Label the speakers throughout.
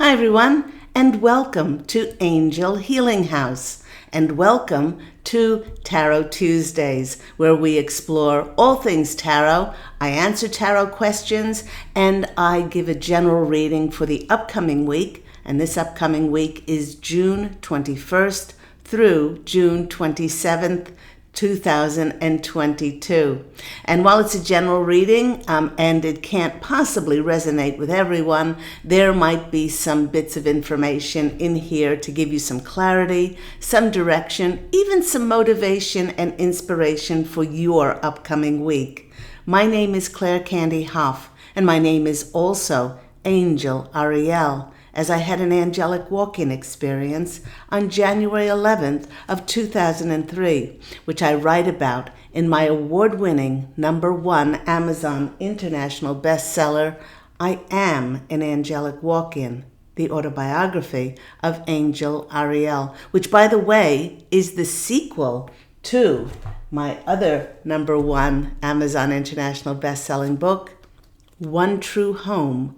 Speaker 1: Hi, everyone, and welcome to Angel Healing House, and welcome to Tarot Tuesdays, where we explore all things tarot. I answer tarot questions, and I give a general reading for the upcoming week, and this upcoming week is June 21st through June 27th, 2022. And while it's a general reading and it can't possibly resonate with everyone, there might be some bits of information in here to give you some clarity, some direction, even some motivation and inspiration for your upcoming week. My name is Claire Candy Hough, and my name is also Angel Ariel, as I had an angelic walk-in experience on January 11th of 2003, which I write about in my award-winning #1 Amazon International bestseller, I Am an Angelic Walk-In, the autobiography of Angel Ariel, which, by the way, is the sequel to my other #1 Amazon International best-selling book, One True Home,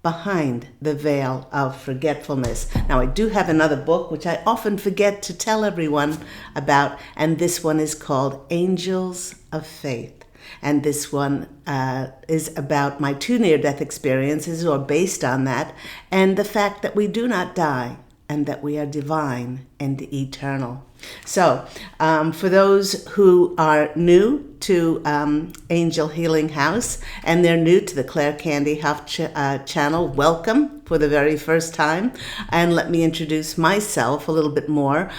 Speaker 1: Behind the Veil of Forgetfulness. Now, I do have another book, which I often forget to tell everyone about, and this one is called Angels of Faith. And this one is about my 2 near-death experiences, or based on that, and the fact that we do not die, and that we are divine and eternal. So, for those who are new to Angel Healing House, and they're new to the Claire Candy Hough channel, welcome for the very first time. And let me introduce myself a little bit more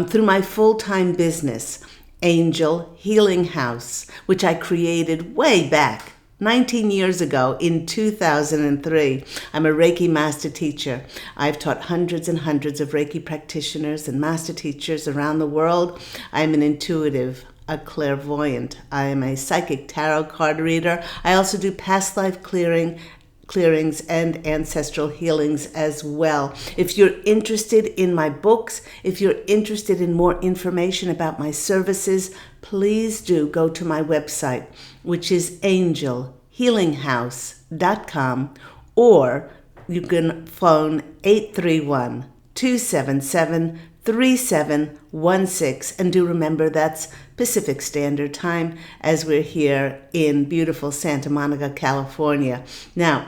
Speaker 1: through my full-time business, Angel Healing House, which I created way back 19 years ago in 2003. I'm a Reiki master teacher. I've taught hundreds and hundreds of Reiki practitioners and master teachers around the world. I'm an intuitive, a clairvoyant. I am a psychic tarot card reader. I also do past life clearings and ancestral healings as well. If you're interested in my books, if you're interested in more information about my services, please do go to my website, which is angelhealinghouse.com, or you can phone 831-277-3716, and do remember that's Pacific Standard Time, as we're here in beautiful Santa Monica, California. Now,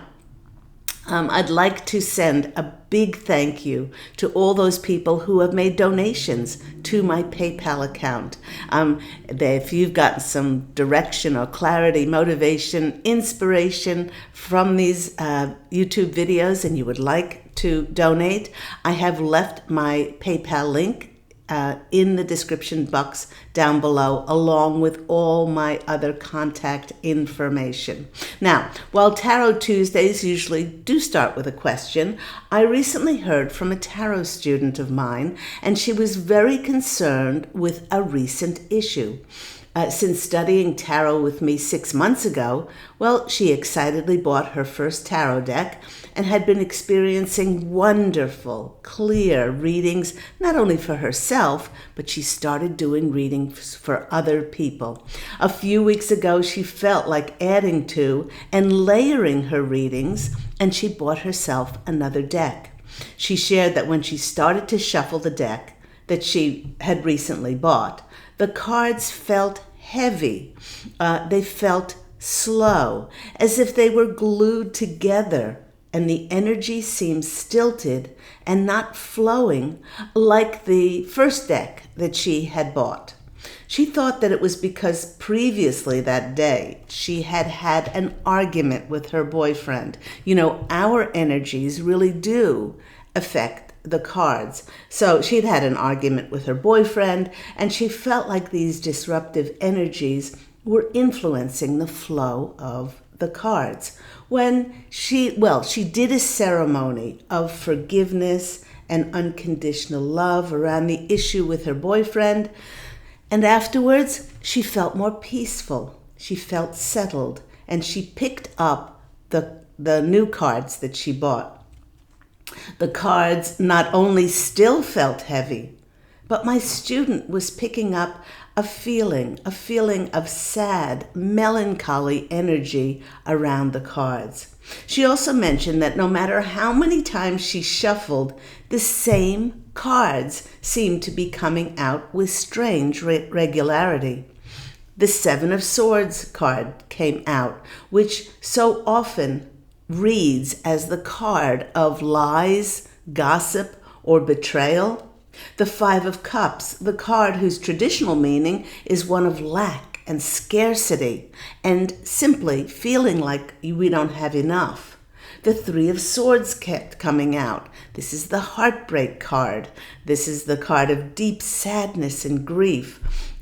Speaker 1: I'd like to send a big thank you to all those people who have made donations to my PayPal account. If you've gotten some direction or clarity, motivation, inspiration from these YouTube videos and you would like to donate, I have left my PayPal link in the description box down below, along with all my other contact information. Now, while Tarot Tuesdays usually do start with a question, I recently heard from a tarot student of mine, and she was very concerned with a recent issue. Since studying tarot with me 6 months ago, well, she excitedly bought her first tarot deck and had been experiencing wonderful, clear readings, not only for herself, but she started doing readings for other people. A few weeks ago, she felt like adding to and layering her readings, and she bought herself another deck. She shared that when she started to shuffle the deck that she had recently bought, the cards felt heavy. They felt slow, as if they were glued together, and the energy seemed stilted and not flowing like the first deck that she had bought. She thought that it was because previously that day she had had an argument with her boyfriend. You know, our energies really do affect the cards. So she'd had an argument with her boyfriend, and she felt like these disruptive energies were influencing the flow of the cards. When she did a ceremony of forgiveness and unconditional love around the issue with her boyfriend, and afterwards she felt more peaceful. She felt settled, and she picked up the new cards that she bought. The cards not only still felt heavy, but my student was picking up a feeling of sad, melancholy energy around the cards. She also mentioned that no matter how many times she shuffled, the same cards seemed to be coming out with strange regularity. The Seven of Swords card came out, which so often reads as the card of lies, gossip, or betrayal. The Five of Cups, the card whose traditional meaning is one of lack and scarcity, and simply feeling like we don't have enough. The Three of Swords kept coming out. This is the heartbreak card. This is the card of deep sadness and grief.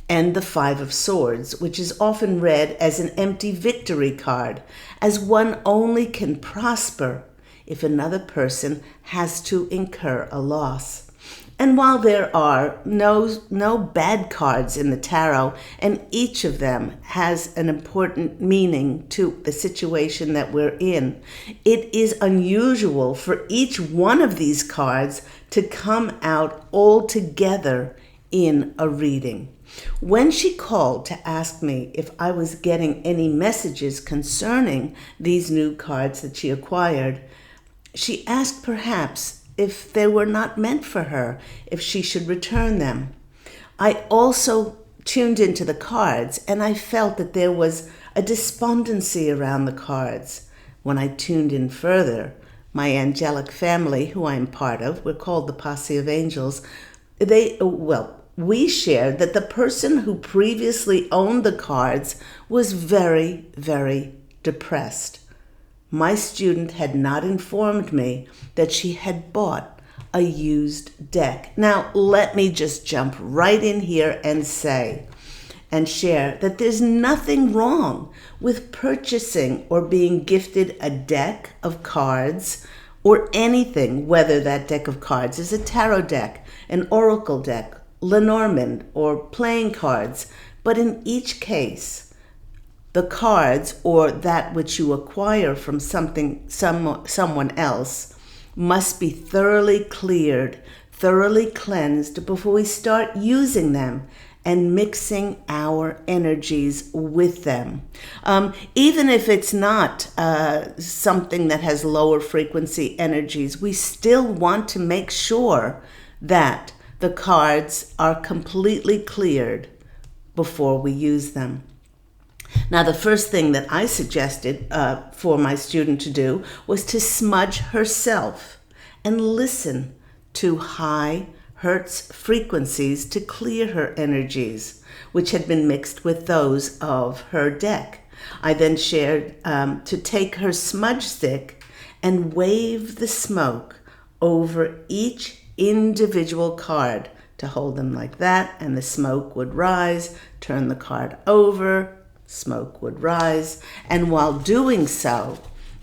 Speaker 1: And the Five of Swords, which is often read as an empty victory card, as one only can prosper if another person has to incur a loss. And while there are no bad cards in the tarot, and each of them has an important meaning to the situation that we're in, it is unusual for each one of these cards to come out all together in a reading. When she called to ask me if I was getting any messages concerning these new cards that she acquired, she asked perhaps if they were not meant for her, if she should return them. I also tuned into the cards, and I felt that there was a despondency around the cards. When I tuned in further, my angelic family, who I'm part of, we're called the Posse of Angels, we shared that the person who previously owned the cards was very, very depressed. My student had not informed me that she had bought a used deck. Now, let me just jump right in here and say and share that there's nothing wrong with purchasing or being gifted a deck of cards or anything, whether that deck of cards is a tarot deck, an oracle deck, Lenormand, or playing cards. But in each case, the cards or that which you acquire from someone else must be thoroughly cleared, thoroughly cleansed before we start using them and mixing our energies with them. Even if it's not something that has lower frequency energies, we still want to make sure that the cards are completely cleared before we use them. Now, the first thing that I suggested for my student to do was to smudge herself and listen to high Hertz frequencies to clear her energies, which had been mixed with those of her deck. I then shared to take her smudge stick and wave the smoke over each individual card, to hold them like that, and the smoke would rise, turn the card over, smoke would rise, and while doing so,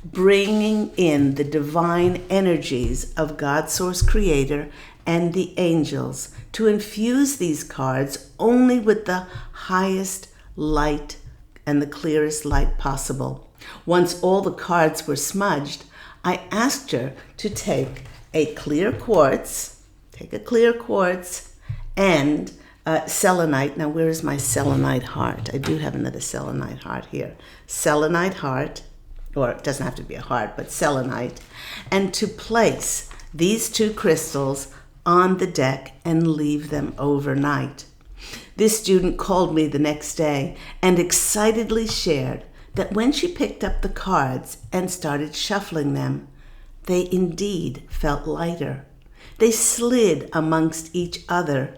Speaker 1: bringing in the divine energies of God Source Creator and the angels to infuse these cards only with the highest light and the clearest light possible. Once all the cards were smudged, I asked her to take a clear quartz, and selenite. Now, where is my selenite heart? I do have another selenite heart here. Selenite heart, or it doesn't have to be a heart, but selenite, and to place these two crystals on the deck and leave them overnight. This student called me the next day and excitedly shared that when she picked up the cards and started shuffling them, they indeed felt lighter. They slid amongst each other,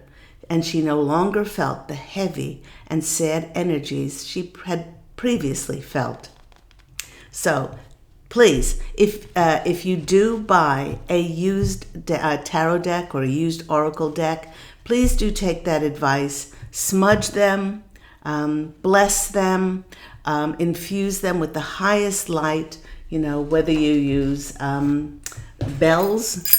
Speaker 1: and she no longer felt the heavy and sad energies she had previously felt. So, please, if you do buy a used tarot deck or a used oracle deck, please do take that advice. Smudge them, bless them, infuse them with the highest light. You know, whether you use bells,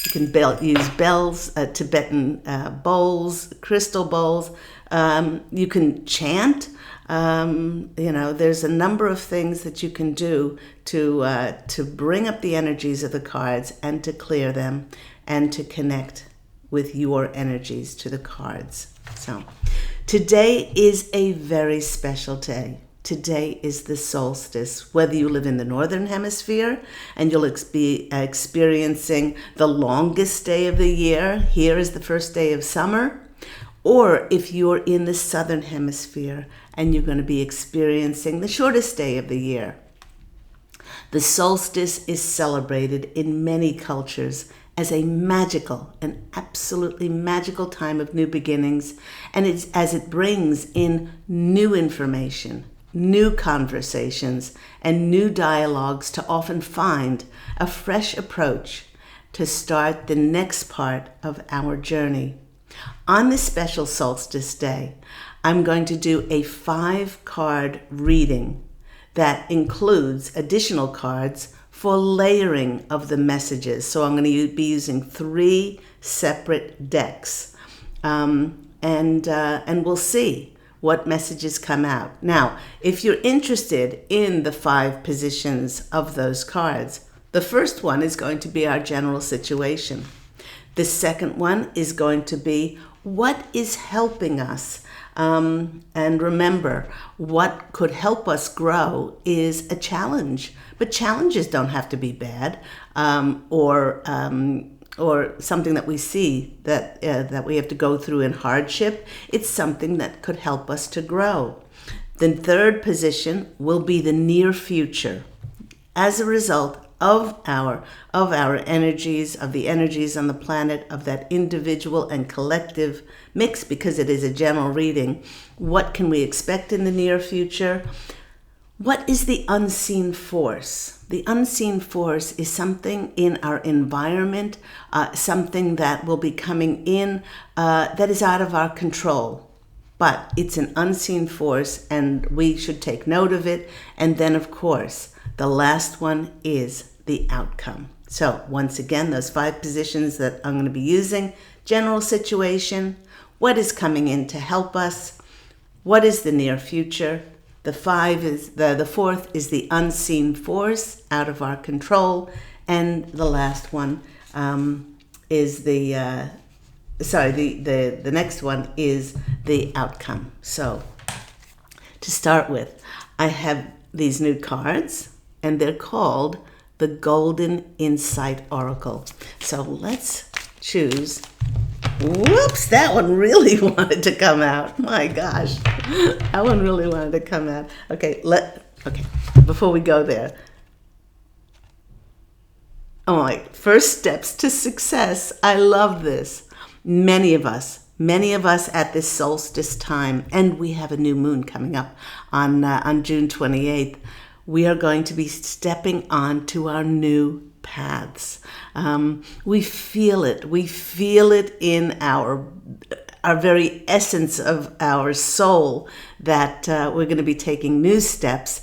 Speaker 1: you can use bells, Tibetan bowls, crystal bowls. You can chant. There's a number of things that you can do to bring up the energies of the cards and to clear them and to connect with your energies to the cards. So Today is a very special day. Today is the solstice. Whether you live in the northern hemisphere and you'll be experiencing the longest day of the year, here is the first day of summer, or if you're in the southern hemisphere and you're going to be experiencing the shortest day of the year. The solstice is celebrated in many cultures as a magical, an absolutely magical time of new beginnings, and it's as it brings in new information, new conversations, and new dialogues to often find a fresh approach to start the next part of our journey. On this special solstice day, I'm going to do a 5-card reading that includes additional cards for layering of the messages. So I'm going to be using 3 separate decks, and we'll see what messages come out. Now, if you're interested in the 5 positions of those cards, the first one is going to be our general situation. The second one is going to be what is helping us. And remember, what could help us grow is a challenge. But challenges don't have to be bad, or something that we see that we have to go through in hardship. It's something that could help us to grow. The third position will be the near future, as a result of our energies, of the energies on the planet, of that individual and collective mix, because it is a general reading. What can we expect in the near future? What is the unseen force? The unseen force is something in our environment, something that will be coming in that is out of our control. But it's an unseen force, and we should take note of it. And then, of course, the last one is the outcome. So once again, those 5 positions that I'm going to be using: general situation, what is coming in to help us, what is the near future, the 4th is the unseen force out of our control, and the last one is the next one is the outcome. So to start with, I have these new cards, and they're called the Golden Insight Oracle. So let's choose. Whoops, that one really wanted to come out. My gosh, that one really wanted to come out. Okay, before we go there. Oh my, first steps to success. I love this. Many of us at this solstice time, and we have a new moon coming up on June 28th, we are going to be stepping on to our new paths. We feel it. We feel it in our very essence of our soul that we're going to be taking new steps.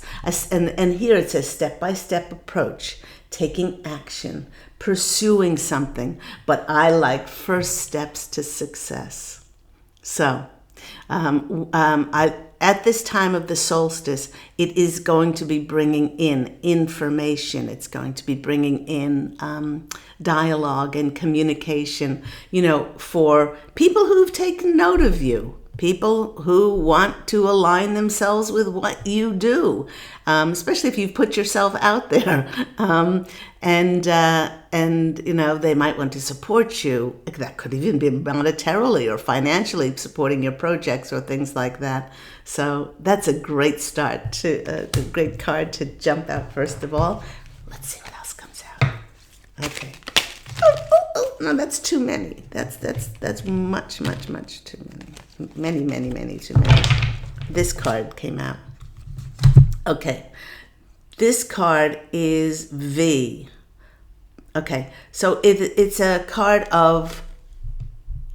Speaker 1: And here it says step-by-step approach, taking action, pursuing something. But I like first steps to success. So at this time of the solstice, it is going to be bringing in information. It's going to be bringing in dialogue and communication, for people who've taken note of you, people who want to align themselves with what you do, especially if you've put yourself out there. And they might want to support you. That could even be monetarily or financially supporting your projects or things like that. So that's a great start to a great card to jump out first of all. Let's see what else comes out. Okay. Oh, no, that's too many. That's much too many. Many too many. This card came out. Okay. This card is V. Okay, so it's a card of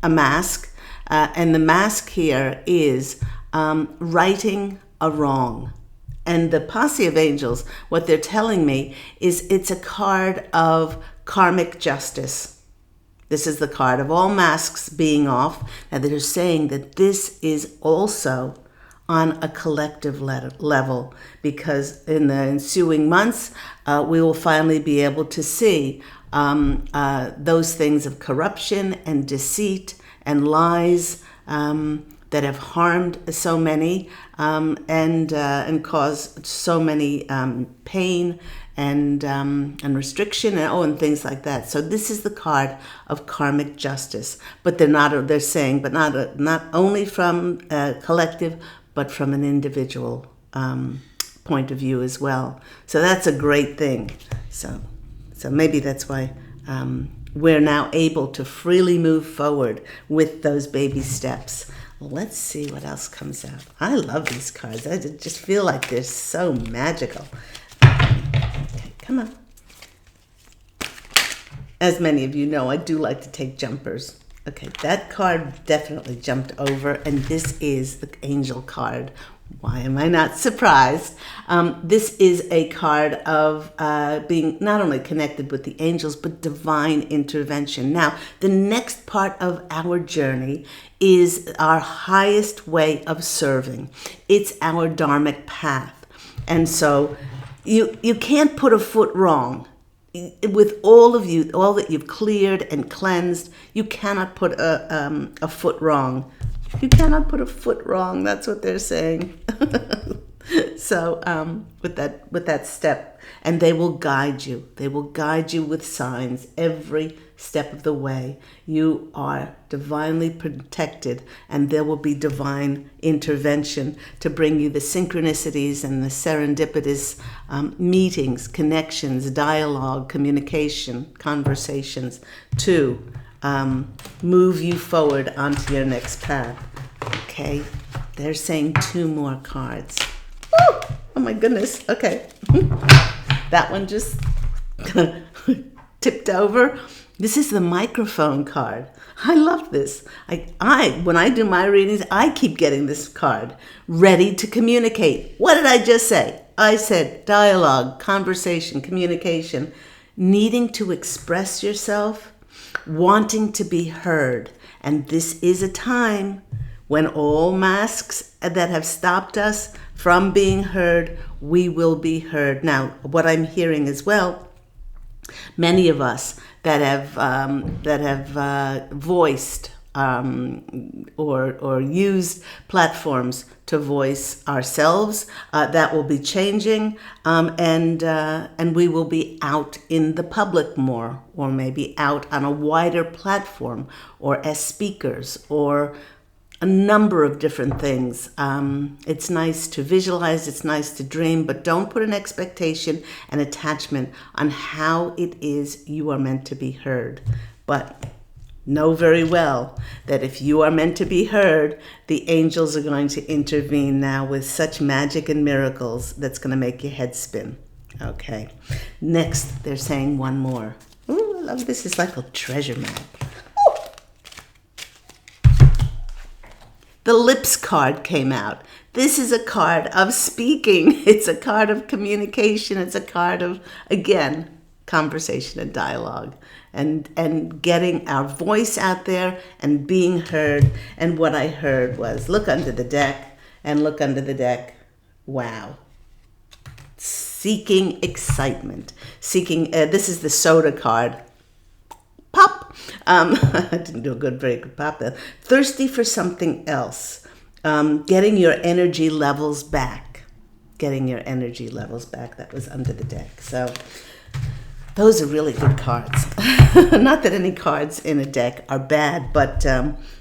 Speaker 1: a mask, and the mask here is righting a wrong. And the posse of angels, what they're telling me is it's a card of karmic justice. This is the card of all masks being off, and they're saying that this is also on a collective level, because in the ensuing months, we will finally be able to see those things of corruption and deceit and lies that have harmed so many and caused so many pain and restriction and things like that. So this is the card of karmic justice. But they're saying, but not only from a collective, but from an individual point of view as well. So that's a great thing. So maybe that's why we're now able to freely move forward with those baby steps. Let's see what else comes out. I love these cards. I just feel like they're so magical. Okay, come on. As many of you know, I do like to take jumpers. Okay, that card definitely jumped over, and this is the angel card. Why am I not surprised? This is a card of being not only connected with the angels, but divine intervention. Now, the next part of our journey is our highest way of serving. It's our dharmic path. And so you can't put a foot wrong. With all that you've cleared and cleansed, you cannot put a foot wrong. You cannot put a foot wrong. That's what they're saying. So with that step, and they will guide you. They will guide you with signs every step of the way. You are divinely protected, and there will be divine intervention to bring you the synchronicities and the serendipitous meetings, connections, dialogue, communication, conversations to move you forward onto your next path. Okay, they're saying 2 more cards. Woo! Oh my goodness. Okay, that one just tipped over. This is the microphone card. I love this. When I do my readings, I keep getting this card. Ready to communicate. What did I just say? I said dialogue, conversation, communication, needing to express yourself, wanting to be heard. And this is a time when all masks that have stopped us from being heard, we will be heard. Now, what I'm hearing as well, many of us that have voiced or used platforms to voice ourselves, that will be changing, and we will be out in the public more, or maybe out on a wider platform, or as speakers, or a number of different things. It's nice to visualize, it's nice to dream, but don't put an expectation and attachment on how it is you are meant to be heard. But know very well that if you are meant to be heard, the angels are going to intervene now with such magic and miracles that's going to make your head spin. Okay. Next, they're saying 1 more. Ooh, I love this. It's like a treasure map. The lips card came out. This is a card of speaking. It's a card of communication. It's a card of, again, conversation and dialogue, and getting our voice out there and being heard. And what I heard was, look under the deck and look under the deck. Wow. Seeking excitement. This is the soda card. Pop. I didn't do very good pop there. Thirsty for something else. Getting your energy levels back. That was under the deck. So those are really good cards. Not that any cards in a deck are bad, but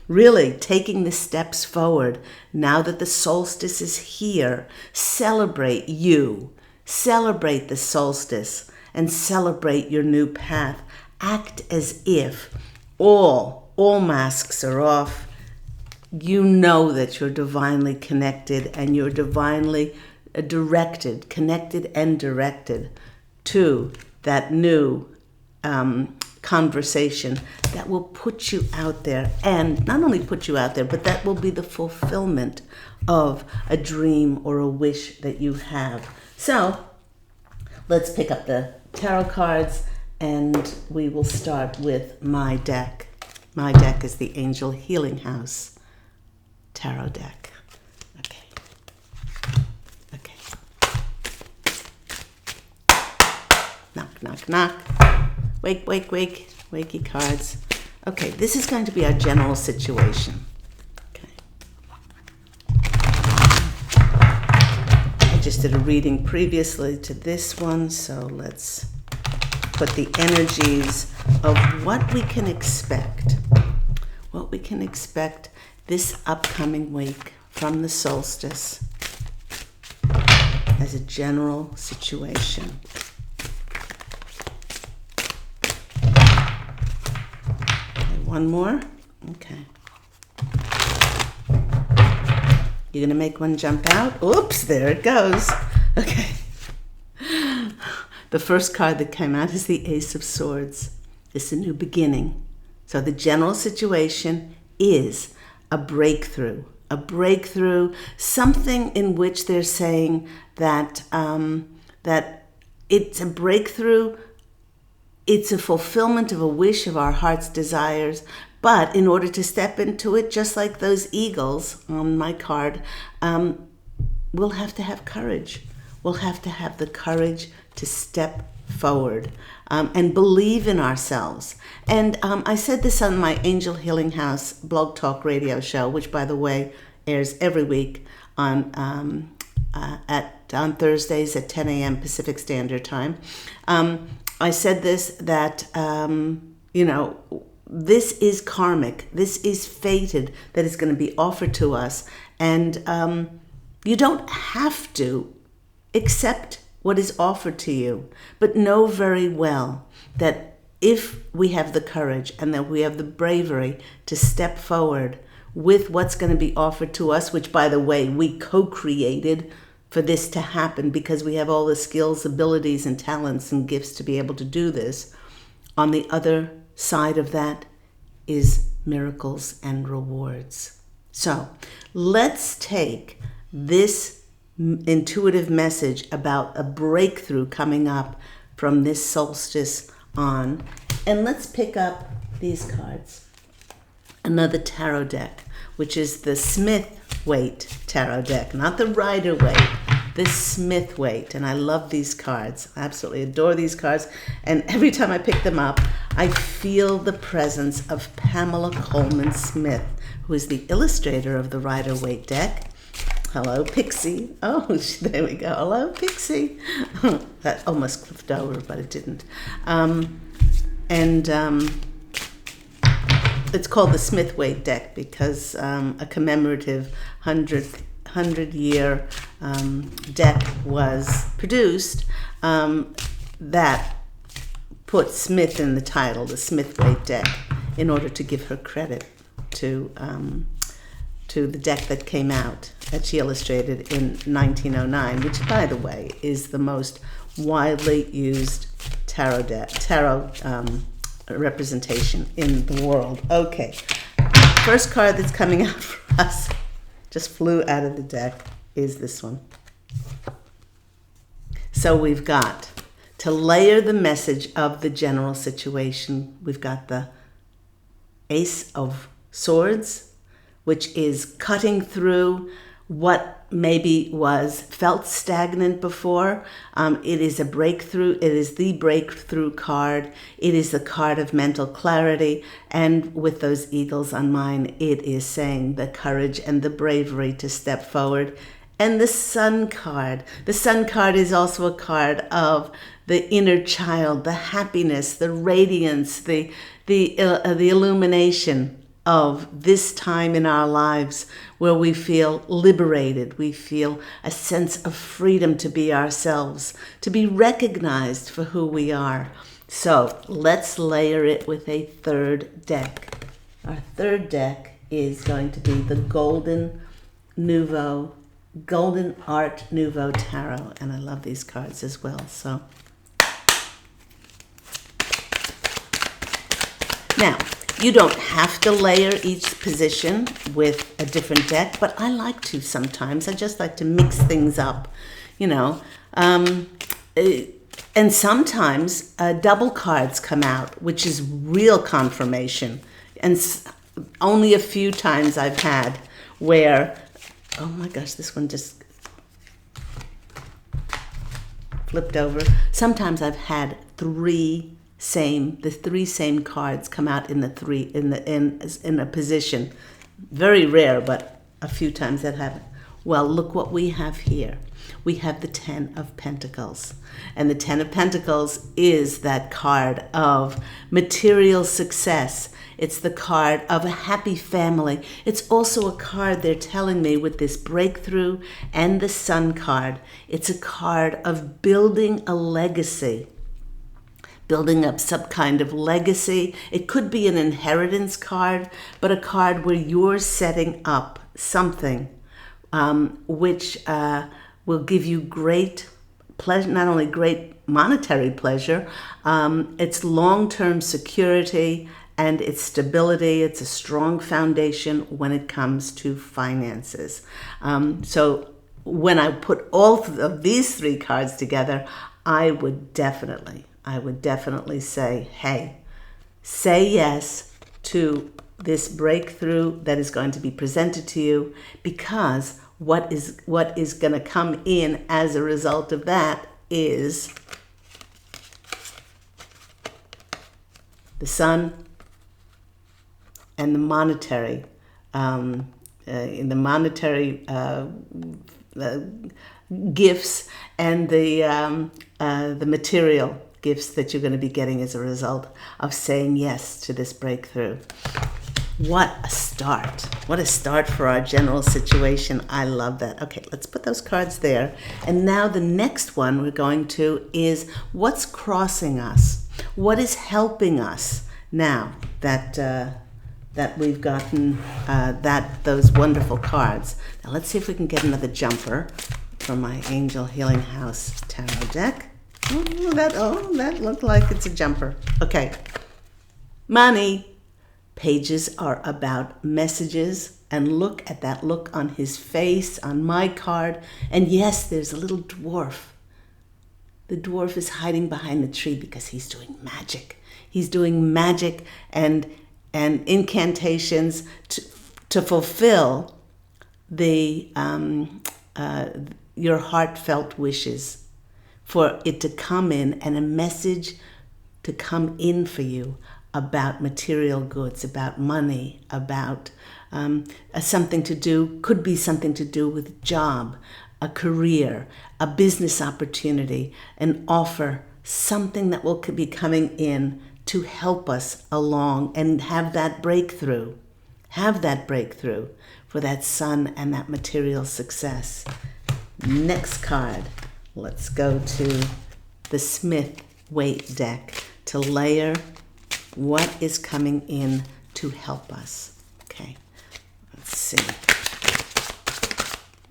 Speaker 1: really taking the steps forward now that the solstice is here. Celebrate you. Celebrate the solstice and celebrate your new path. Act as if all masks are off. You know that you're divinely connected, and you're divinely connected and directed to that new conversation that will put you out there, and not only put you out there, but that will be the fulfillment of a dream or a wish that you have. So let's pick up the tarot cards, and we will start with my deck. My deck is the Angel Healing House tarot deck. Okay. Knock, knock, knock. Wake, wake, wake. Wakey cards. Okay, this is going to be our general situation. Okay. just did a reading previously to this one, so let's put the energies of what we can expect. What we can expect this upcoming week from the solstice as a general situation. Okay, one more? Okay. You're going to make one jump out? Oops, there it goes. Okay. The first card that came out is the Ace of Swords. It's a new beginning. So the general situation is a breakthrough, something in which they're saying that that it's a breakthrough, it's a fulfillment of a wish of our heart's desires. But in order to step into it, just like those eagles on my card, we'll have to have courage. We'll have to have the courage to step forward and believe in ourselves. And I said this on my Angel Healing House blog talk radio show, which, by the way, airs every week on Thursdays at 10 a.m. Pacific Standard Time. I said this, that, this is karmic. This is fated, that is going to be offered to us. And you don't have to accept what is offered to you, but know very well that if we have the courage and that we have the bravery to step forward with what's going to be offered to us, which, by the way, we co-created for this to happen because we have all the skills, abilities, and talents and gifts to be able to do this. On the other side of that is miracles and rewards. So let's take this intuitive message about a breakthrough coming up from this solstice on, and let's pick up these cards. Another tarot deck, which is the Smith-Waite tarot deck, not the Rider-Waite, the Smith-Waite. And I love these cards. I absolutely adore these cards. And every time I pick them up, I feel the presence of Pamela Coleman Smith, who is the illustrator of the Rider-Waite deck. Hello, Pixie. Oh, there we go. Hello, Pixie. That almost clipped over, but it didn't. It's called the Smith-Waite deck because a commemorative 100-year deck was produced that put Smith in the title, the Smith-Waite deck, in order to give her credit to the deck that came out, that she illustrated in 1909, which, by the way, is the most widely used tarot representation in the world. Okay, first card that's coming out for us, just flew out of the deck, is this one. So we've got, to layer the message of the general situation, we've got the Ace of Swords, which is cutting through what maybe was felt stagnant before. It is a breakthrough. It is the breakthrough card. It is the card of mental clarity. And with those eagles on mine, it is saying the courage and the bravery to step forward. And the Sun card. The Sun card is also a card of the inner child, the happiness, the radiance, the illumination of this time in our lives where we feel liberated, we feel a sense of freedom to be ourselves, to be recognized for who we are. So let's layer it with a third deck. Our third deck is going to be the Golden Art Nouveau Tarot, and I love these cards as well. So now, you don't have to layer each position with a different deck, but I like to sometimes. I just like to mix things up, and sometimes double cards come out, which is real confirmation. And only a few times I've had where, oh my gosh, this one just flipped over. Sometimes I've had the three same cards come out in a position. Very rare, but a few times that happened. Well, look what we have here. We have the Ten of Pentacles. And the Ten of Pentacles is that card of material success. It's the card of a happy family. It's also a card, they're telling me, with this breakthrough and the Sun card. It's a card of building a legacy. Building up some kind of legacy. It could be an inheritance card, but a card where you're setting up something which will give you great pleasure, not only great monetary pleasure, it's long-term security and it's stability. It's a strong foundation when it comes to finances. So when I put all of these three cards together, I would definitely say, hey, say yes to this breakthrough that is going to be presented to you, because what is going to come in as a result of that is the Sun and the monetary, gifts and the material gifts that you're going to be getting as a result of saying yes to this breakthrough. What a start. What a start for our general situation. I love that. Okay, let's put those cards there. And now the next one we're going to is what's crossing us? What is helping us now that we've gotten those wonderful cards? Now let's see if we can get another jumper from my Angel Healing House tarot deck. That looked like it's a jumper. Okay. Money. Pages are about messages, and look at that look on his face, on my card. And yes, there's a little dwarf. The dwarf is hiding behind the tree because he's doing magic. He's doing magic and incantations to fulfill the your heartfelt wishes, for it to come in and a message to come in for you about material goods, about money, about something to do, could be something to do with job, a career, a business opportunity, an offer, something that will be coming in to help us along and have that breakthrough for that Sun and that material success. Next card, let's go to the Smith-Waite deck to layer what is coming in to help us. Okay, let's see.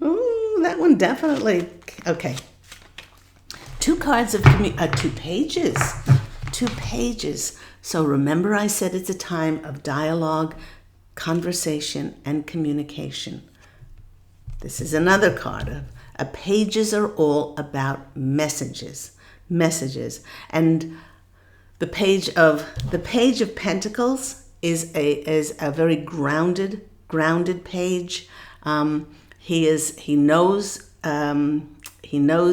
Speaker 1: Ooh, that one definitely. Okay. Two cards of two pages. 2 pages. So remember I said it's a time of dialogue, conversation, and communication. This is another card. Pages are all about messages. And the page of Pentacles is a very grounded page. He knows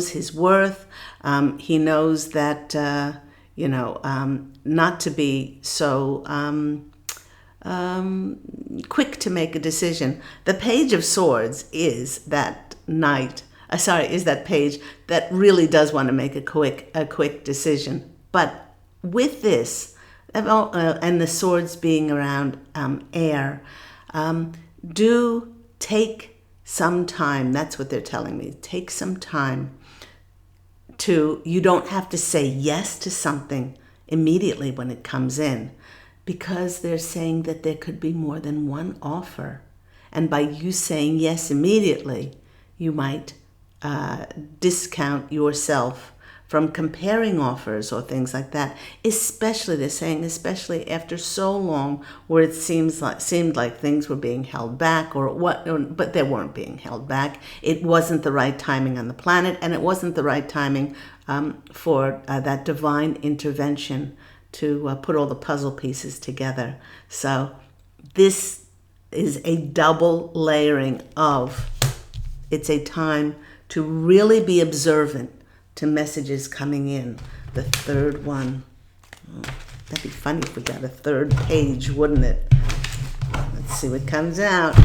Speaker 1: his worth. He knows that not to be so quick to make a decision. The Page of Swords is that is that page that really does want to make a quick decision. But with this, and the swords being around air, do take some time. That's what they're telling me. Take some time you don't have to say yes to something immediately when it comes in, because they're saying that there could be more than one offer. And by you saying yes immediately, you might discount yourself from comparing offers or things like that. Especially, they're saying, especially after so long where it seemed like things were being held back but they weren't being held back. It wasn't the right timing on the planet, and it wasn't the right timing for that divine intervention to put all the puzzle pieces together. So this is a double layering of, it's a time to really be observant to messages coming in. The third one. Oh, that'd be funny if we got a third page, wouldn't it? Let's see what comes out.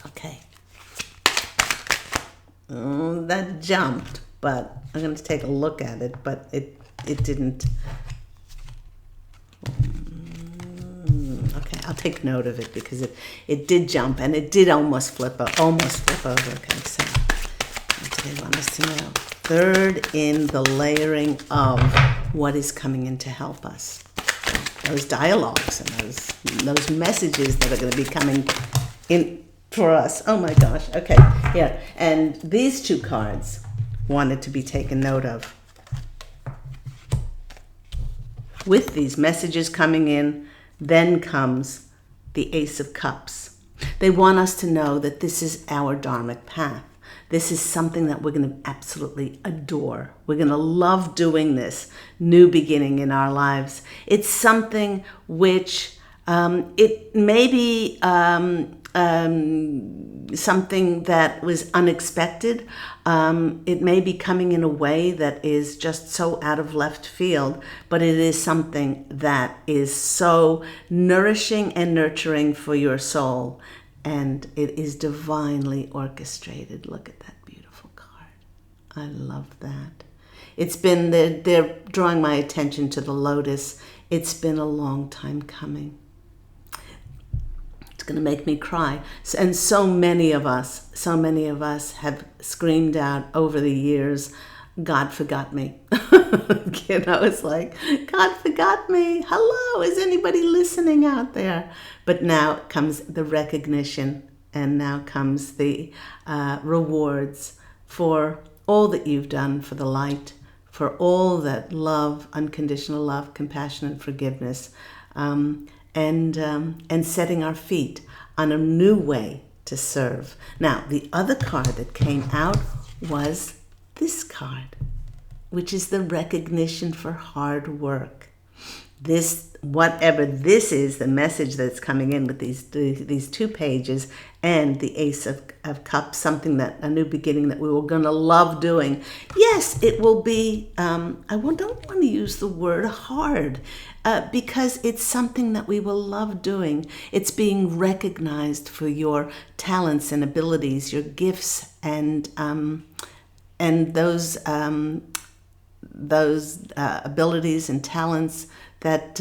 Speaker 1: Okay. That jumped, but I'm going to take a look at it, but it didn't. Okay, I'll take note of it because it did jump and it did almost flip over. Okay, so what do they want us to know? Third in the layering of what is coming in to help us. Those dialogues and those messages that are going to be coming in for us. Oh my gosh. Okay, here. And these two cards wanted to be taken note of. With these messages coming in, then comes the Ace of Cups. They want us to know that this is our dharmic path. This is something that we're going to absolutely adore. We're going to love doing this new beginning in our lives. It's something which it may be something that was unexpected. It may be coming in a way that is just so out of left field, but it is something that is so nourishing and nurturing for your soul. And it is divinely orchestrated. Look at that beautiful card. I love that. It's been, they're drawing my attention to the lotus. It's been a long time coming. It's going to make me cry. And so many of us have screamed out over the years, God forgot me. It's like, God forgot me. Hello, is anybody listening out there? But now comes the recognition, and now comes the rewards for all that you've done for the light, for all that love, unconditional love, compassion, and forgiveness, and setting our feet on a new way to serve. Now, the other card that came out was this card, which is the recognition for hard work. This, whatever this is, the message that's coming in with these 2 pages and the Ace of Cups, something that, a new beginning that we were going to love doing. Yes, it will be, I don't want to use the word hard, because it's something that we will love doing. It's being recognized for your talents and abilities, your gifts, and those abilities and talents that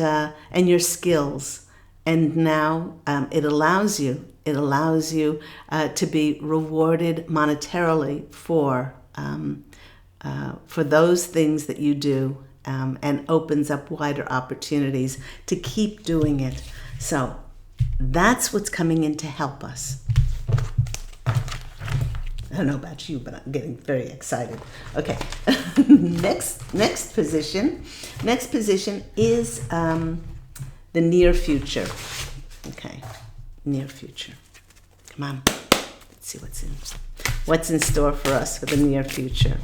Speaker 1: and your skills. And now it allows you to be rewarded monetarily for those things that you do, and opens up wider opportunities to keep doing it. So that's what's coming in to help us. I don't know about you, but I'm getting very excited. Okay, next position is the near future. Okay, near future. Come on, let's see what's in store for us for the near future.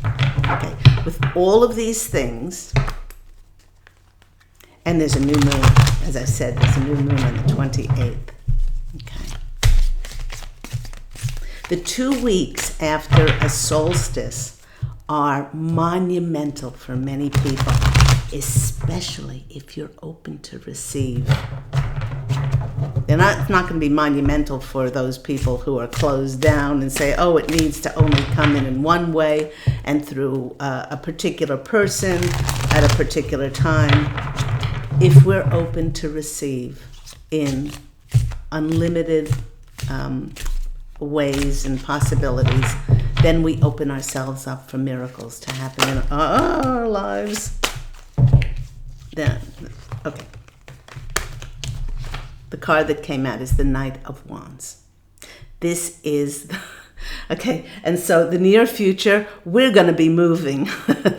Speaker 1: Okay, with all of these things, and there's a new moon. As I said, there's a new moon on the 28th. Okay. The 2 weeks after a solstice are monumental for many people, especially if you're open to receive. It's not going to be monumental for those people who are closed down and say, oh, it needs to only come in one way and through a particular person at a particular time. If we're open to receive in unlimited ways and possibilities, then we open ourselves up for miracles to happen in our lives. Then, okay. The card that came out is the Knight of Wands. This is, okay, and so the near future, we're going to be moving.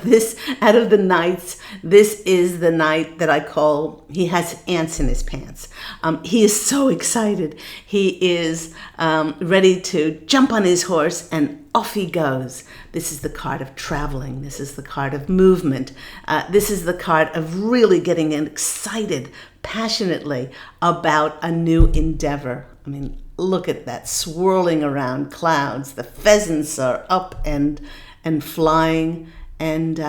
Speaker 1: This, out of the knights, this is the knight that I call, he has ants in his pants. He is so excited. He is ready to jump on his horse and off he goes. This is the card of traveling. This is the card of movement. This is the card of really getting excited passionately about a new endeavor. I mean, look at that, swirling around clouds. The pheasants are up and flying, and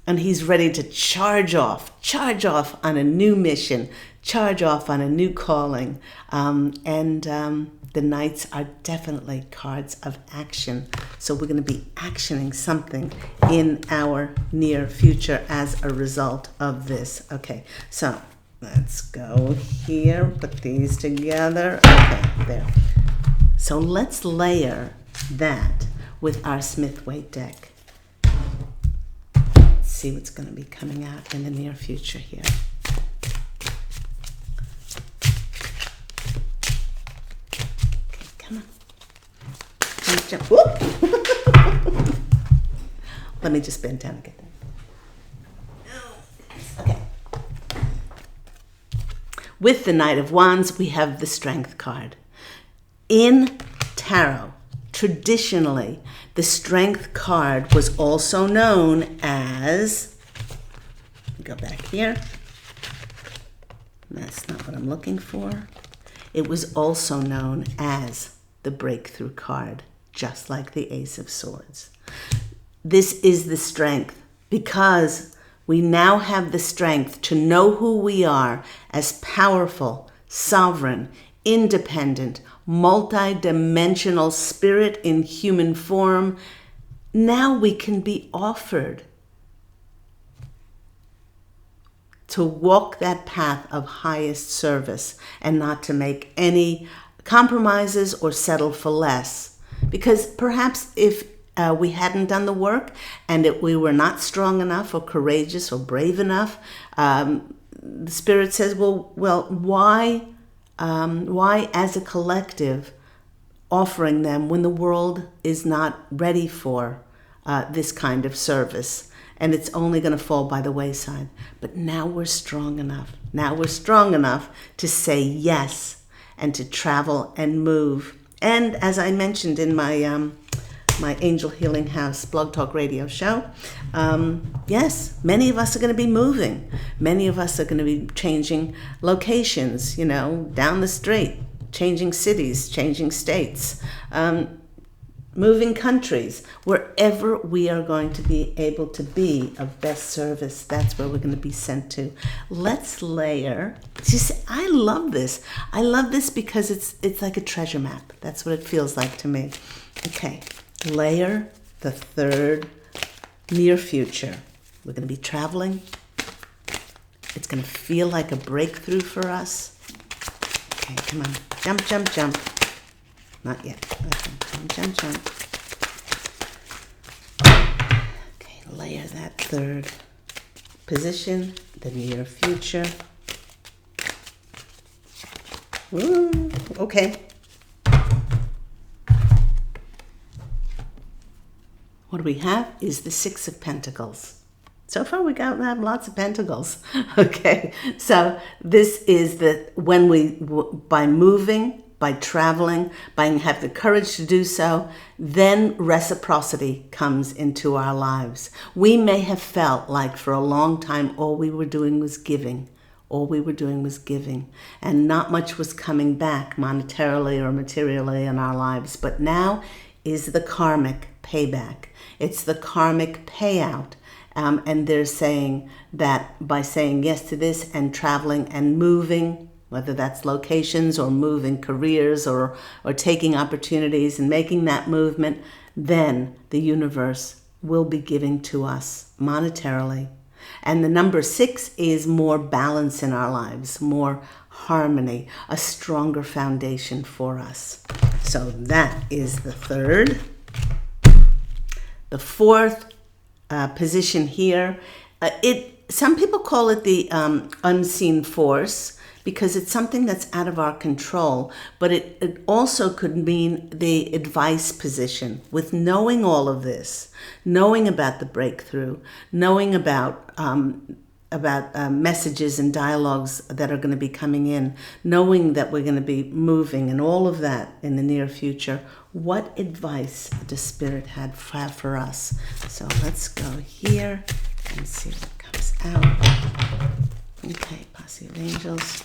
Speaker 1: he's ready to charge off on a new mission, charge off on a new calling, and The Knights are definitely cards of action. So we're going to be actioning something in our near future as a result of this. Okay, so let's go here, put these together. Okay, there. So let's layer that with our Smith-Waite deck. Let's see what's going to be coming out in the near future here. Okay, come on. Jump. Whoop. Let me just bend down and get that. Okay. With the Knight of Wands, we have the Strength card. In tarot, traditionally, the Strength card was also known as, go back here, that's not what I'm looking for. It was also known as the Breakthrough card, just like the Ace of Swords. This is the Strength because we now have the strength to know who we are as powerful, sovereign, independent, multi-dimensional spirit in human form. Now we can be offered to walk that path of highest service and not to make any compromises or settle for less. Because perhaps if we hadn't done the work and we were not strong enough or courageous or brave enough, the Spirit says, well, why as a collective offering them when the world is not ready for this kind of service, and it's only going to fall by the wayside. But now we're strong enough. Now we're strong enough to say yes and to travel and move. And as I mentioned in my my Angel Healing House Blog Talk Radio show, yes, many of us are going to be moving. Many of us are going to be changing locations, down the street, changing cities, changing states, moving countries. Wherever we are going to be able to be of best service, that's where we're going to be sent to. Let's layer. I love this. I love this because it's like a treasure map. That's what it feels like to me. Okay. Layer the third near future. We're going to be traveling. It's going to feel like a breakthrough for us. Okay, come on. Jump, jump, jump. Not yet. Okay, jump, jump. Okay, layer that third position, the near future. Ooh, okay. What do we have is the Six of Pentacles. So far we have lots of pentacles. Okay, so this is when we, by moving, by traveling, by have the courage to do so, then reciprocity comes into our lives. We may have felt like for a long time all we were doing was giving. All we were doing was giving, and not much was coming back monetarily or materially in our lives. But now is the karmic payback. It's the karmic payout. And they're saying that by saying yes to this and traveling and moving, whether that's locations or moving careers or taking opportunities and making that movement, then the universe will be giving to us monetarily. And the number 6 is more balance in our lives, more harmony, a stronger foundation for us. So that is the third. The fourth position here, some people call it the unseen force because it's something that's out of our control, but it also could mean the advice position with knowing all of this, knowing about the breakthrough, knowing about messages and dialogues that are going to be coming in, knowing that we're going to be moving and all of that in the near future. What advice does Spirit have for us? So let's go here and see what comes out. Okay, Posse of Angels.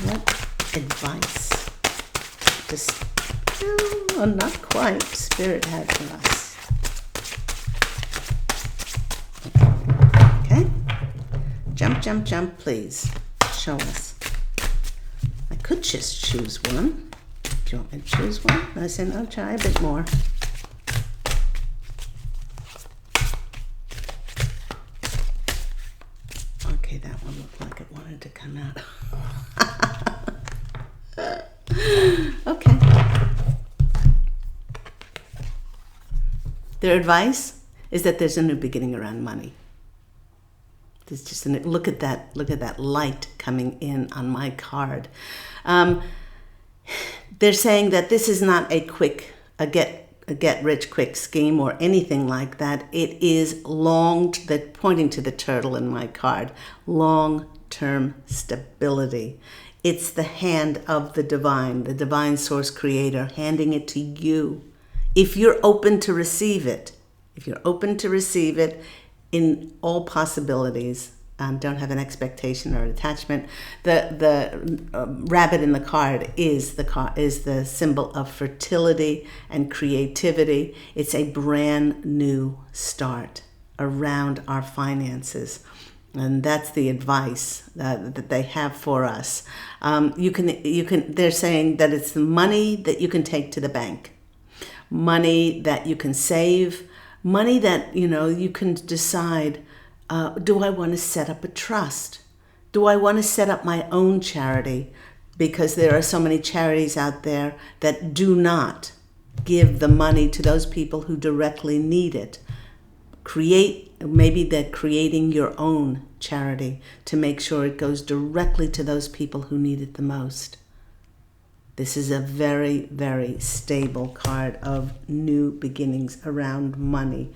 Speaker 1: What advice does, not quite, Spirit had for us? Okay. Jump, jump, jump, please. Show us. My could just choose one. Do you want me to choose one? I said, no, try a bit more. Okay, that one looked like it wanted to come out. Okay. Their advice is that there's a new beginning around money. There's just look at that light coming in on my card. They're saying that this is not a get rich quick scheme or anything like that. It is pointing to the turtle in my card, long-term stability. It's the hand of the divine source creator, handing it to you. If you're open to receive it, in all possibilities, don't have an expectation or attachment. The rabbit in the card is the symbol of fertility and creativity. It's a brand new start around our finances. And that's the advice that they have for us. They're saying that it's the money that you can take to the bank, money that you can save, money that, you can decide, do I want to set up a trust? Do I want to set up my own charity? Because there are so many charities out there that do not give the money to those people who directly need it. Maybe they're creating your own charity to make sure it goes directly to those people who need it the most. This is a very, very stable card of new beginnings around money.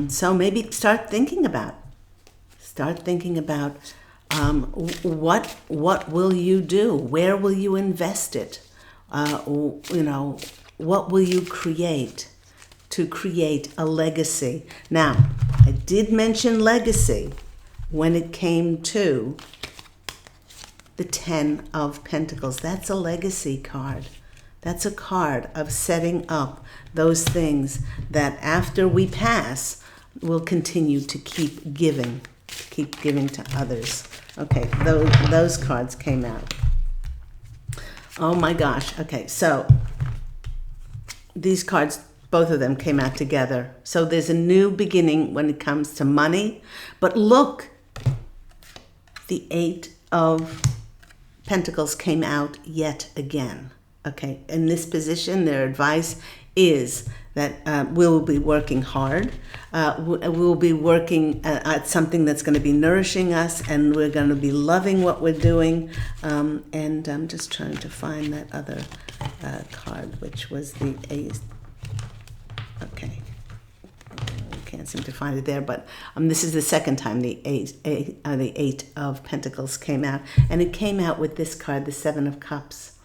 Speaker 1: So maybe start thinking about what will you do? Where will you invest it? What will you create to create a legacy? Now, I did mention legacy when it came to the 10 of Pentacles. That's a legacy card. That's a card of setting up those things that after we pass, we'll continue to keep giving to others. Okay, those cards came out. Oh my gosh. Okay, so these cards, both of them came out together. So there's a new beginning when it comes to money. But look, the 8 of Pentacles came out yet again. Okay, in this position, their advice is that we'll be working hard. We'll be working at something that's going to be nourishing us, and we're going to be loving what we're doing. And I'm just trying to find that other card, which was the Ace. Okay. Can't seem to find it there, but this is the second time the 8 of Pentacles came out, and it came out with this card, the 7 of Cups.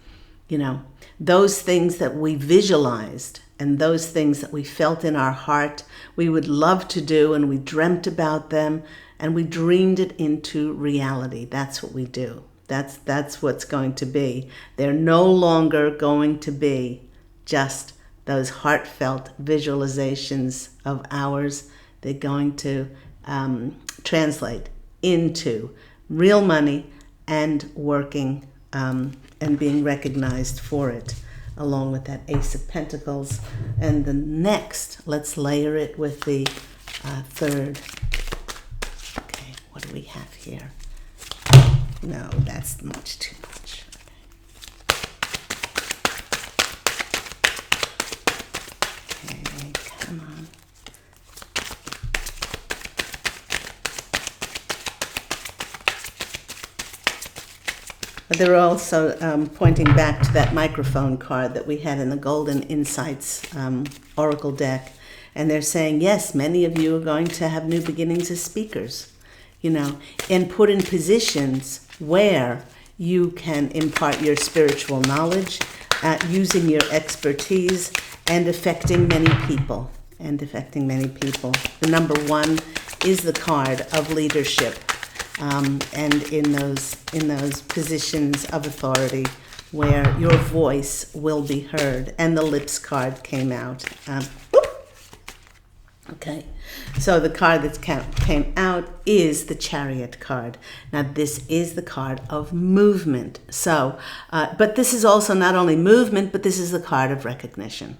Speaker 1: Those things that we visualized and those things that we felt in our heart we would love to do, and we dreamt about them, and we dreamed it into reality. That's what we do. That's what's going to be. They're no longer going to be just those heartfelt visualizations of ours. They're going to translate into real money and working and being recognized for it, along with that Ace of Pentacles. And the next, let's layer it with the third. Okay, what do we have here? No, that's much too much. Okay, come on. They're also pointing back to that microphone card that we had in the Golden Insights Oracle deck. And they're saying, yes, many of you are going to have new beginnings as speakers, and put in positions where you can impart your spiritual knowledge, using your expertise and affecting many people. The number 1 is the card of leadership. And in those positions of authority where your voice will be heard. And the Lips card came out. Okay, so the card that came out is the Chariot card. Now, this is the card of movement. So, but this is also not only movement, but this is the card of recognition.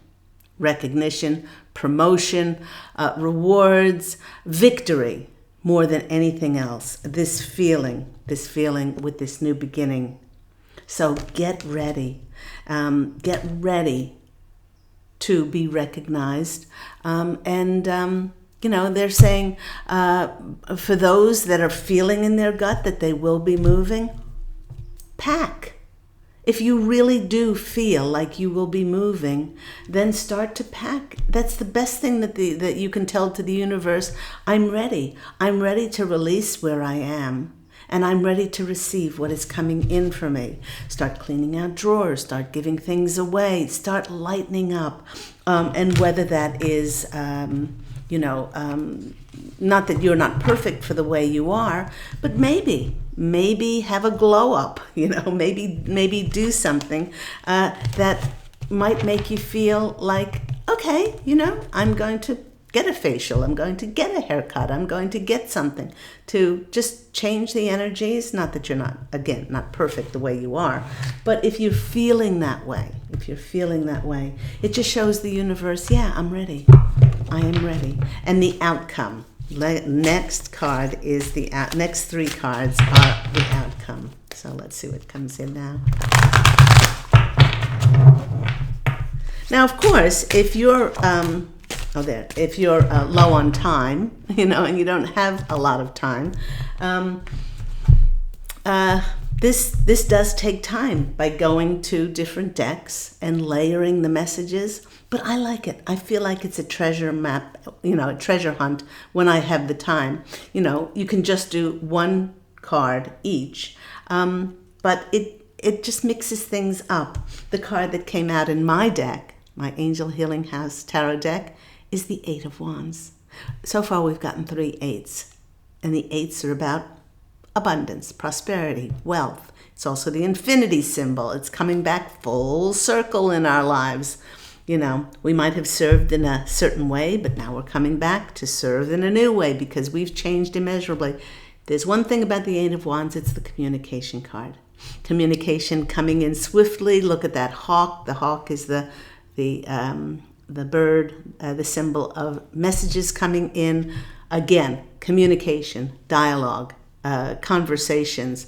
Speaker 1: Recognition, promotion, rewards, victory, more than anything else. This feeling with this new beginning. So get ready. Get ready to be recognized. They're saying for those that are feeling in their gut that they will be moving, pack. If you really do feel like you will be moving, then start to pack. That's the best thing that you can tell to the universe. I'm ready. I'm ready to release where I am. And I'm ready to receive what is coming in for me. Start cleaning out drawers, start giving things away, start lightening up. And whether that is, not that you're not perfect for the way you are, but maybe have a glow up, maybe do something that might make you feel like, okay, I'm going to get a facial, I'm going to get a haircut, I'm going to get something to just change the energies. Not that you're not perfect the way you are, but if you're feeling that way, it just shows the universe, yeah, I'm ready. I am ready. And the outcome. Next card is next three cards are the outcome. So let's see what comes in now. Now, of course, if you're if you're low on time, and you don't have a lot of time, this does take time by going to different decks and layering the messages. But I like it. I feel like it's a treasure map, a treasure hunt when I have the time. You can just do one card each, but it just mixes things up. The card that came out in my deck, my Angel Healing House Tarot deck, is the Eight of Wands. So far we've gotten 3 8s, and the 8s are about abundance, prosperity, wealth. It's also the infinity symbol. It's coming back full circle in our lives. We might have served in a certain way, but now we're coming back to serve in a new way because we've changed immeasurably. There's one thing about the Eight of Wands, it's the communication card. Communication coming in swiftly. Look at that hawk. The hawk is the bird, the symbol of messages coming in. Again, communication, dialogue, conversations,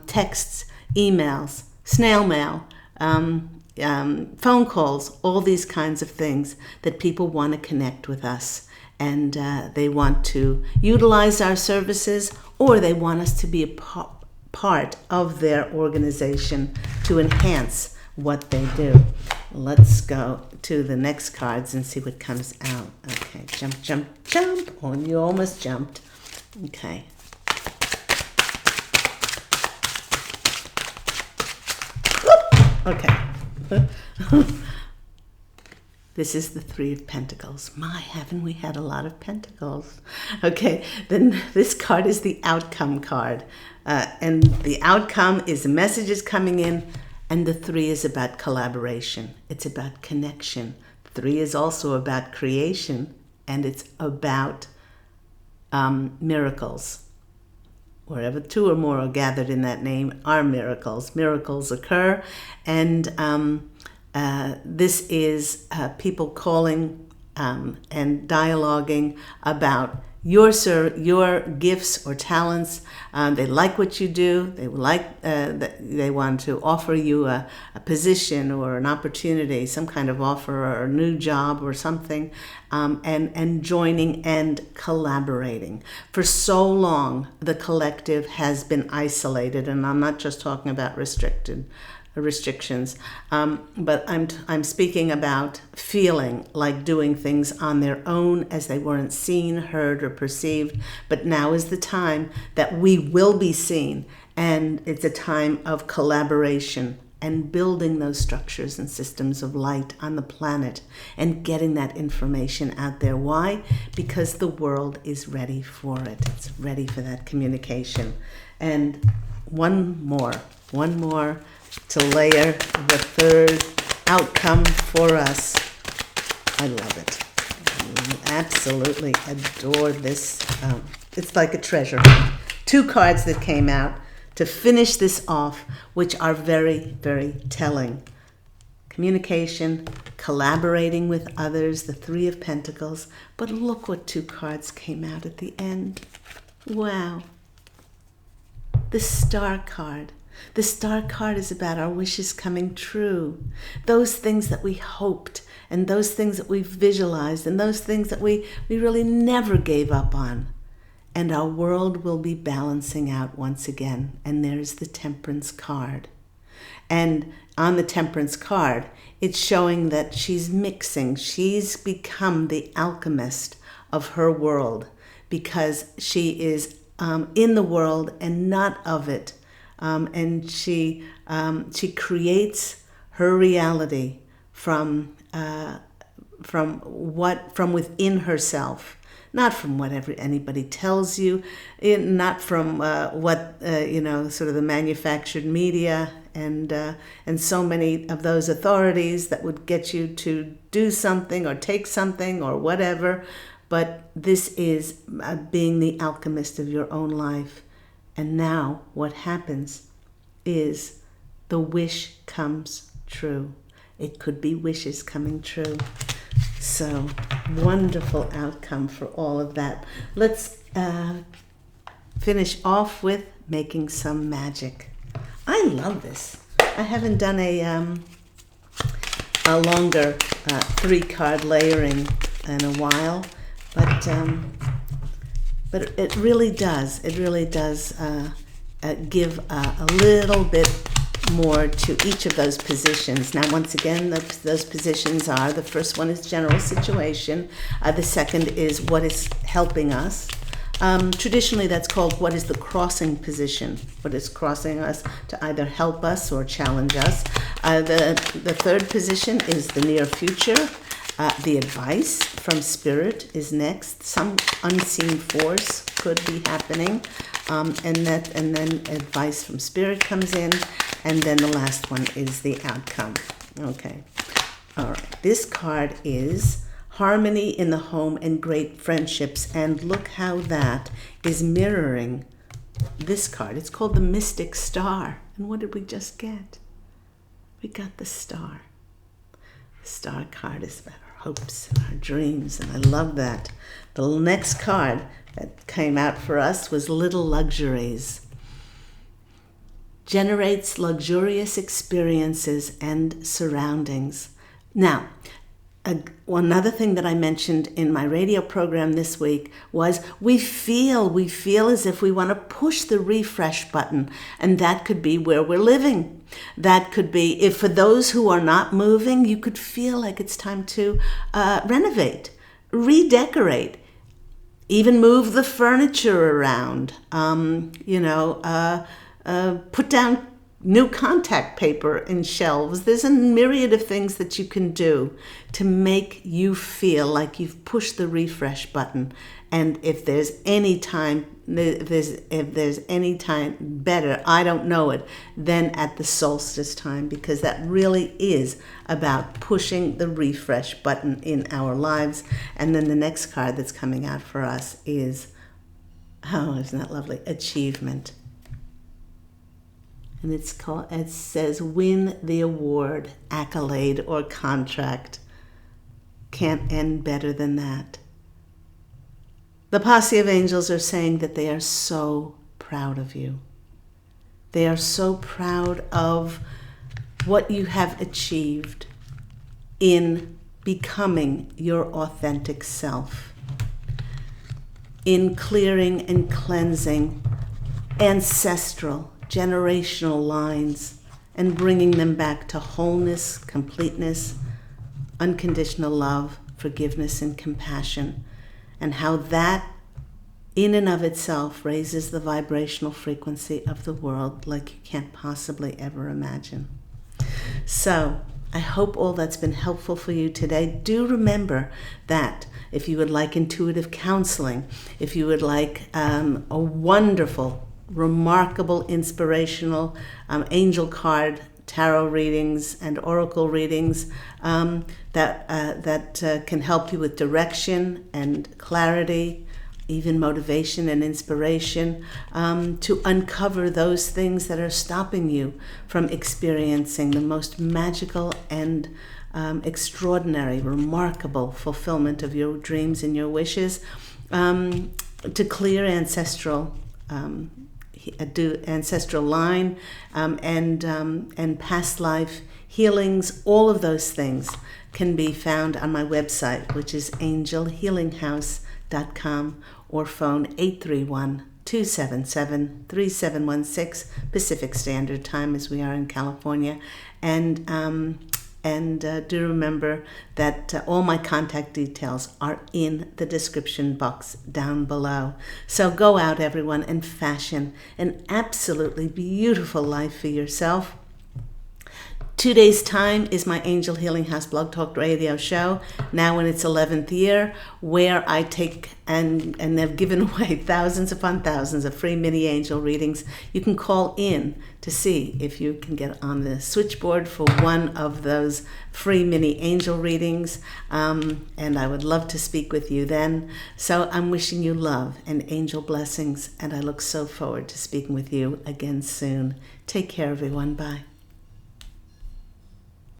Speaker 1: texts, emails, snail mail, phone calls, all these kinds of things that people want to connect with us, and they want to utilize our services, or they want us to be a part of their organization to enhance what they do. Let's go to the next cards and see what comes out. Okay, jump, jump, jump. Oh, you almost jumped. Okay. Okay. This is the Three of Pentacles. My, haven't we had a lot of pentacles? Okay, then this card is the outcome card. And the outcome is the messages coming in, and the 3 is about collaboration. It's about connection. 3 is also about creation, and it's about miracles. Wherever 2 or more are gathered in that name are miracles. Miracles occur, and this is people calling and dialoguing about your gifts or talents. They like what you do. They they want to offer you a position or an opportunity, some kind of offer or a new job or something, and joining and collaborating. For so long, the collective has been isolated, and I'm not just talking about restrictions, but I'm speaking about feeling like doing things on their own as they weren't seen, heard, or perceived. But now is the time that we will be seen, and it's a time of collaboration and building those structures and systems of light on the planet and getting that information out there. Why? Because the world is ready for it. It's ready for that communication. And one more to layer the third outcome for us. I love it. Absolutely adore this. It's like a treasure hunt. 2 cards that came out to finish this off, which are very, very telling. Communication, collaborating with others, the 3 of Pentacles. But look what 2 cards came out at the end. Wow. The Star card. The Star card is about our wishes coming true. Those things that we hoped, and those things that we visualized, and those things that we really never gave up on. And our world will be balancing out once again. And there's the Temperance card. And on the Temperance card, it's showing that she's mixing. She's become the alchemist of her world because she is in the world and not of it. And she creates her reality from within herself. Not from whatever anybody tells you, not from what sort of the manufactured media and so many of those authorities that would get you to do something or take something or whatever. But this is being the alchemist of your own life. And now what happens is the wish comes true. It could be wishes coming true. So, wonderful outcome for all of that. Let's finish off with making some magic. I love this. I haven't done a longer 3-card layering in a while, but it really does. It really does give a little bit more to each of those positions. Now, once again, those positions are, the first one is general situation. The second is what is helping us. Traditionally, that's called what is the crossing position, what is crossing us to either help us or challenge us. The third position is the near future. The advice from Spirit is next. Some unseen force could be happening. And then advice from Spirit comes in, and then the last one is the outcome. Okay. All right. This card is harmony in the home and great friendships, and look how that is mirroring this card. It's called the Mystic Star. And what did we just get? We got the Star. The Star card is about our hopes and our dreams, and I love that. The next card that came out for us was Little Luxuries. Generates luxurious experiences and surroundings. Now, another thing that I mentioned in my radio program this week was we feel as if we want to push the refresh button, and that could be where we're living. That could be, if for those who are not moving, you could feel like it's time to renovate, redecorate, even move the furniture around, put down new contact paper in shelves. There's a myriad of things that you can do to make you feel like you've pushed the refresh button. And if there's any time better, I don't know it, than at the solstice time, because that really is about pushing the refresh button in our lives. And then the next card that's coming out for us is, oh, isn't that lovely? Achievement. And it says, win the award, accolade, or contract. Can't end better than that. The posse of angels are saying that they are so proud of you. They are so proud of what you have achieved in becoming your authentic self, in clearing and cleansing ancestral, generational lines and bringing them back to wholeness, completeness, unconditional love, forgiveness, and compassion, and how that in and of itself raises the vibrational frequency of the world like you can't possibly ever imagine. So I hope all that's been helpful for you today. Do remember that if you would like intuitive counseling, if you would like a wonderful, remarkable, inspirational angel card tarot readings and oracle readings that can help you with direction and clarity, even motivation and inspiration, to uncover those things that are stopping you from experiencing the most magical and extraordinary, remarkable fulfillment of your dreams and your wishes, to clear ancestral line, and past life healings. All of those things can be found on my website, which is angelhealinghouse.com, or phone 831-277-3716 Pacific Standard Time, as we are in California. And do remember that all my contact details are in the description box down below. So go out, everyone, and fashion an absolutely beautiful life for yourself. 2 days' time is my Angel Healing House Blog Talk Radio show, now in its 11th year, where I take and have given away thousands upon thousands of free mini angel readings. You can call in to see if you can get on the switchboard for one of those free mini angel readings, and I would love to speak with you then. So I'm wishing you love and angel blessings, and I look so forward to speaking with you again soon. Take care, everyone. Bye.